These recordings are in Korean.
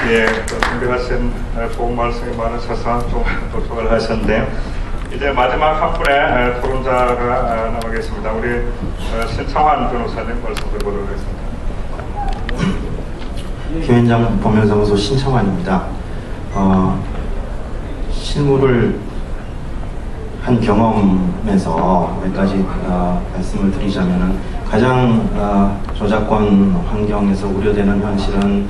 예, 또 준비하신 좋은 말씀이 많으셔서 좀 도착을 하셨는데요. 이제 마지막 한 분의 토론자가 남아 계십니다. 우리 신창환 변호사님 말씀 드리도록 하겠습니다. 김현장 법률사무소 신창환입니다. 실무를 한 경험에서 몇 가지 말씀을 드리자면은 가장 저작권 환경에서 우려되는 현실은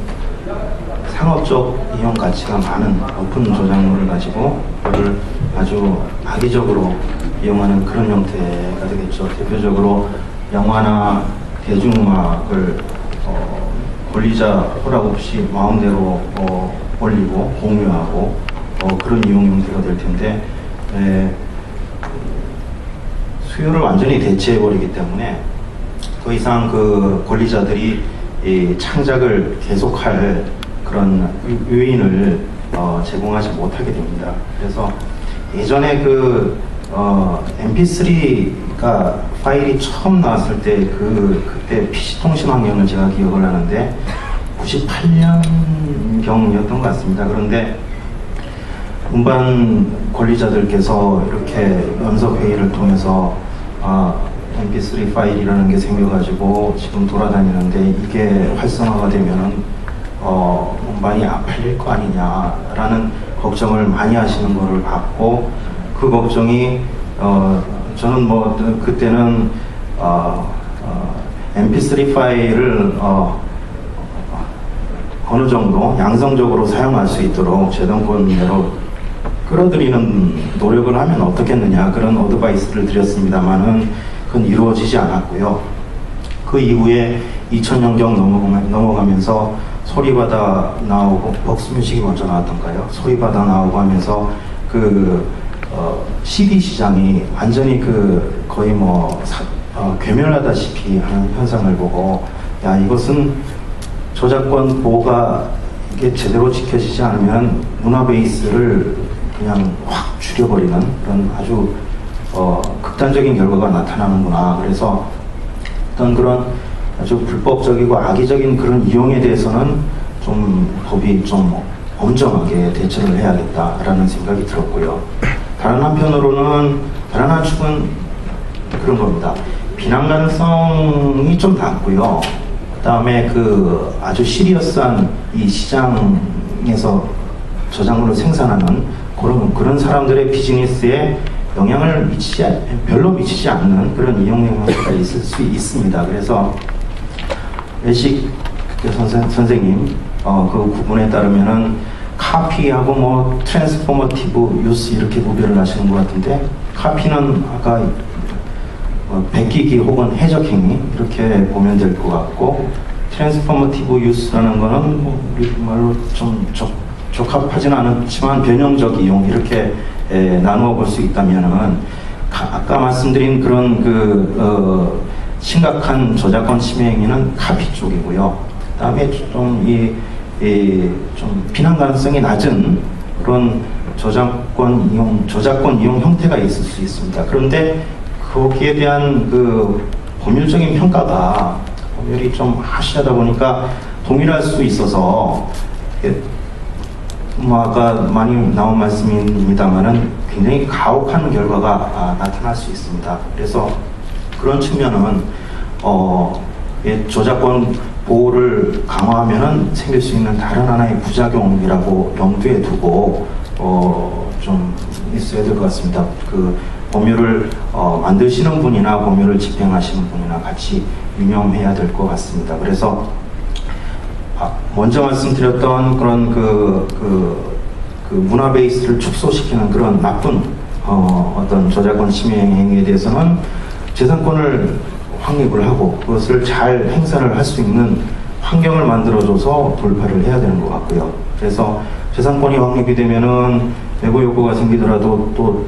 상업적 이용 가치가 많은 높은 저작물을 가지고 그걸 아주 악의적으로 이용하는 그런 형태가 되겠죠. 대표적으로 영화나 대중음악을 권리자 허락 없이 마음대로 올리고 공유하고 그런 이용 형태가 될 텐데 수요를 완전히 대체해버리기 때문에 더 이상 그 권리자들이 이 창작을 계속할 그런 요인을 제공하지 못하게 됩니다. 그래서 예전에 그 MP3가 파일이 처음 나왔을 때 그때 PC통신 환경을 제가 기억을 하는데 98년경이었던 것 같습니다. 그런데 운반 권리자들께서 이렇게 연석회의를 통해서 MP3 파일이라는 게 생겨가지고 지금 돌아다니는데 이게 활성화가 되면은 많이 안 팔릴 거 아니냐라는 걱정을 많이 하시는 거를 봤고 그 걱정이 저는 뭐 그때는 MP3 파일을 어느 정도 양성적으로 사용할 수 있도록 재정권으로 끌어들이는 노력을 하면 어떻겠느냐 그런 어드바이스를 드렸습니다만은 그건 이루어지지 않았고요. 그 이후에 2000년경 넘어가면서 소리바다 나오고 벅스뮤직이 먼저 나왔던가요? 소리바다 나오고 하면서 CD 시장이 완전히 거의 뭐 괴멸하다시피 하는 현상을 보고 야 이것은 저작권 보호가 이게 제대로 지켜지지 않으면 문화 베이스를 그냥 확 죽여버리는 그런 아주 극단적인 결과가 나타나는구나. 그래서 어떤 그런 아주 불법적이고 악의적인 그런 이용에 대해서는 좀 법이 좀 엄정하게 대처를 해야겠다라는 생각이 들었고요. 다른 한편으로는 다른 한 축은 그런 겁니다. 비난 가능성이 좀 낮고요. 그 다음에 아주 시리어스한 이 시장에서 저작물을 생산하는 그런 사람들의 비즈니스에 영향을 별로 미치지 않는 그런 이용 영향가 있을 수 있습니다. 그래서 외식 선생님 그 구분에 따르면은 카피하고 뭐 트랜스포머티브 유스 이렇게 구별을 하시는 것 같은데 카피는 아까 베끼기 혹은 해적행위 이렇게 보면 될 것 같고 트랜스포머티브 유스라는 거는 뭐 우리말로 좀 적합하지는 않지만 변형적 이용 이렇게 나누어 볼 수 있다면은 아까 말씀드린 그런 심각한 저작권 침해 행위는 카피 쪽이고요. 그다음에 좀 비난 가능성이 낮은 그런 저작권 이용 형태가 있을 수 있습니다. 그런데 거기에 대한 법률적인 평가가 법률이 좀 하시하다 보니까 동일할 수 있어서 뭐 아까 많이 나온 말씀입니다만은 굉장히 가혹한 결과가 나타날 수 있습니다. 그래서 그런 측면은 저작권 보호를 강화하면은 생길 수 있는 다른 하나의 부작용이라고 염두에 두고 좀 있어야 될 것 같습니다. 법률을 만드시는 분이나 법률을 집행하시는 분이나 같이 유념해야 될 것 같습니다. 그래서 먼저 말씀드렸던 그런 문화 베이스를 축소시키는 그런 나쁜 어떤 저작권 침해 행위에 대해서는 재산권을 확립을 하고 그것을 잘 행사를 할 수 있는 환경을 만들어줘서 돌파를 해야 되는 것 같고요. 그래서 재산권이 확립이 되면은 배고 욕구가 생기더라도 또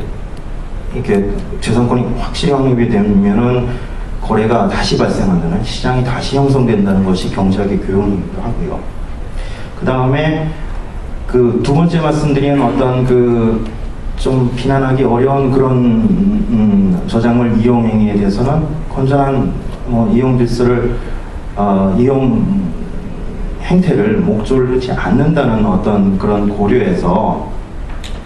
이렇게 재산권이 확실히 확립이 되면은 거래가 다시 발생한다는 시장이 다시 형성된다는 것이 경제학의 교훈이기도 하고요. 그 다음에 두 번째 말씀드린 어떤 좀 비난하기 어려운 그런 저작물 이용 행위에 대해서는 건전한 이용 질서를 이용해야 행태를 목조르지 않는다는 어떤 그런 고려에서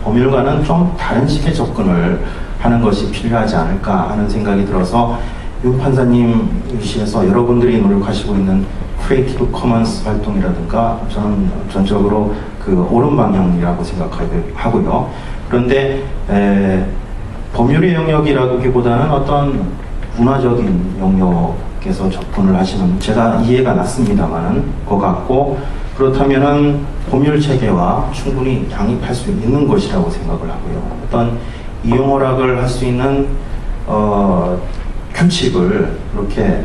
법률과는 좀 다른 식의 접근을 하는 것이 필요하지 않을까 하는 생각이 들어서 유 판사님 위시에서 여러분들이 노력하시고 있는 크리에이티브 커먼스 활동이라든가 저는 전적으로 그 옳은 방향이라고 생각하고요. 그런데 법률의 영역이라기보다는 어떤 문화적인 영역에서 접근을 하시는 제가 이해가 났습니다만은 것 같고 그렇다면은 법률 체계와 충분히 양립할 수 있는 것이라고 생각을 하고요. 어떤 이용허락을 할 수 있는 규칙을 이렇게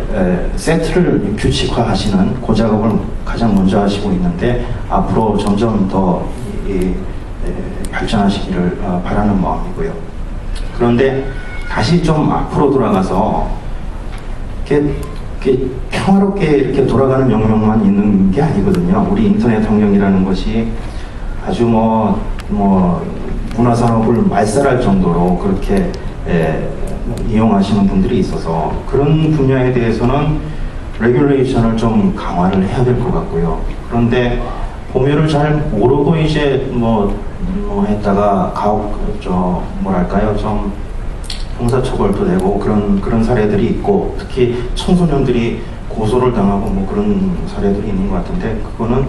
세트를 규칙화하시는 그 작업을 가장 먼저 하시고 있는데 앞으로 점점 더 발전하시기를 바라는 마음이고요. 그런데 다시 좀 앞으로 돌아가서 이렇게 평화롭게 이렇게 돌아가는 영역만 있는 게 아니거든요. 우리 인터넷 환경이라는 것이 아주 문화산업을 말살할 정도로 그렇게 이용하시는 분들이 있어서 그런 분야에 대해서는 레귤레이션을 좀 강화를 해야 될 것 같고요. 그런데 법률을 잘 모르고 이제 했다가 뭐랄까요, 좀 형사처벌도 되고 그런 사례들이 있고 특히 청소년들이 고소를 당하고 그런 사례들이 있는 것 같은데 그거는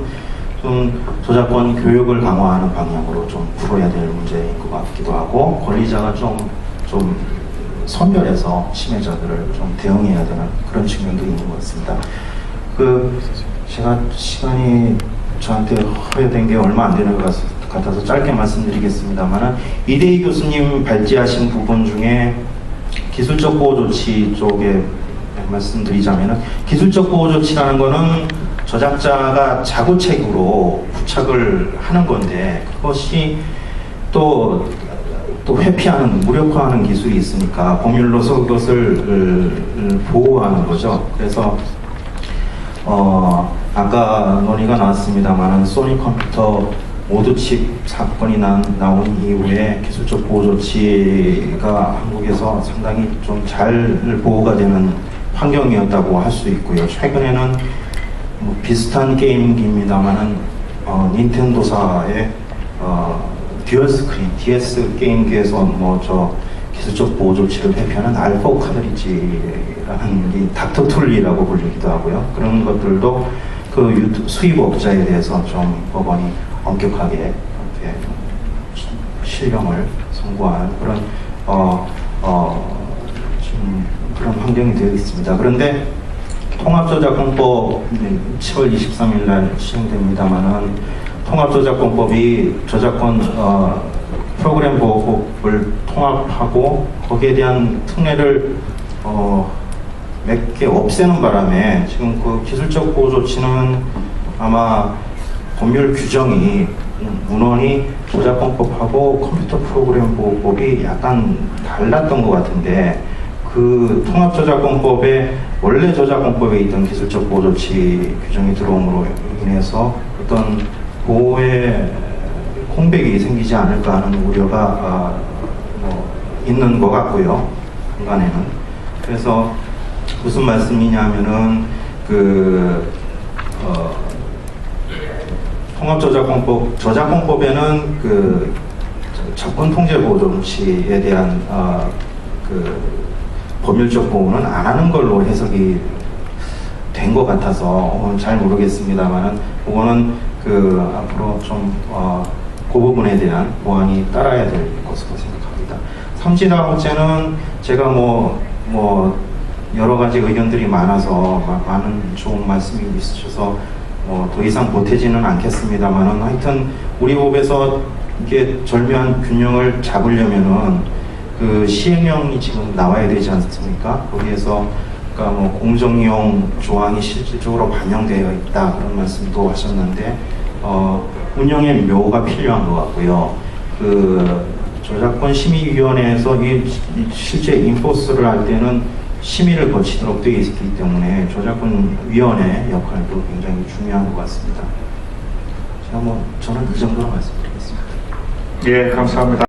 좀 저작권 교육을 강화하는 방향으로 좀 풀어야 될 문제인 것 같기도 하고 권리자가 좀 선별해서 침해자들을 좀 대응해야 되는 그런 측면도 있는 것 같습니다. 제가 시간이 저한테 허용된 게 얼마 안 되는 것 같아서 짧게 말씀드리겠습니다만은 이대희 교수님 발제하신 부분 중에 기술적 보호 조치 쪽에 말씀드리자면은 기술적 보호 조치라는 거는 저작자가 자구책으로 부착을 하는 건데 그것이 또 회피하는, 무력화하는 기술이 있으니까 법률로서 그것을 보호하는 거죠. 그래서 아까 논의가 나왔습니다만 소니 컴퓨터 모드칩 사건이 나온 이후에 기술적 보호 조치가 한국에서 상당히 좀 잘 보호가 되는 환경이었다고 할 수 있고요. 최근에는 비슷한 게임기입니다만은 닌텐도사의 듀얼 스크린, DS 게임기에서 기술적 보호 조치를 회피하는 알파 카드리지라는 이 닥터 툴리라고 불리기도 하고요. 그런 것들도 그 수입업자에 대해서 좀 법원이 엄격하게 실형을 선고하는 그런 그런 환경이 되어 있습니다. 그런데 통합저작권법 7월 23일 날 시행됩니다만은 통합저작권법이 저작권 프로그램 보호법을 통합하고 거기에 대한 특례를 몇 개 없애는 바람에 지금 그 기술적 보호 조치는 아마 법률 규정이 문헌이 저작권법하고 컴퓨터 프로그램 보호법이 약간 달랐던 것 같은데 그 통합저작권법에 원래 저작권법에 있던 기술적 보호 조치 규정이 들어옴으로 인해서 어떤 보호의 공백이 생기지 않을까 하는 우려가 있는 것 같고요. 한간에는. 그래서 무슨 말씀이냐면은 저작권법에는 그 접근 통제 보호 조치에 대한 법률적 보호는 안 하는 걸로 해석이 된 것 같아서 잘 모르겠습니다만은 그거는 앞으로 좀 그 부분에 대한 보완이 따라야 될 것으로 생각합니다. 삼지다학제는 제가 여러 가지 의견들이 많아서 많은 좋은 말씀이 있으셔서 더 이상 보태지는 않겠습니다만은 하여튼 우리 법에서 이게 절묘한 균형을 잡으려면은 그 시행령이 지금 나와야 되지 않습니까? 거기에서 공정이용 조항이 실질적으로 반영되어 있다 그런 말씀도 하셨는데 운영의 묘가 필요한 것 같고요. 저작권 심의위원회에서 실제 인포스를 할 때는 심의를 거치도록 되어 있기 때문에 저작권위원회 역할도 굉장히 중요한 것 같습니다. 저는 이 정도로 말씀드리겠습니다. 예, 감사합니다.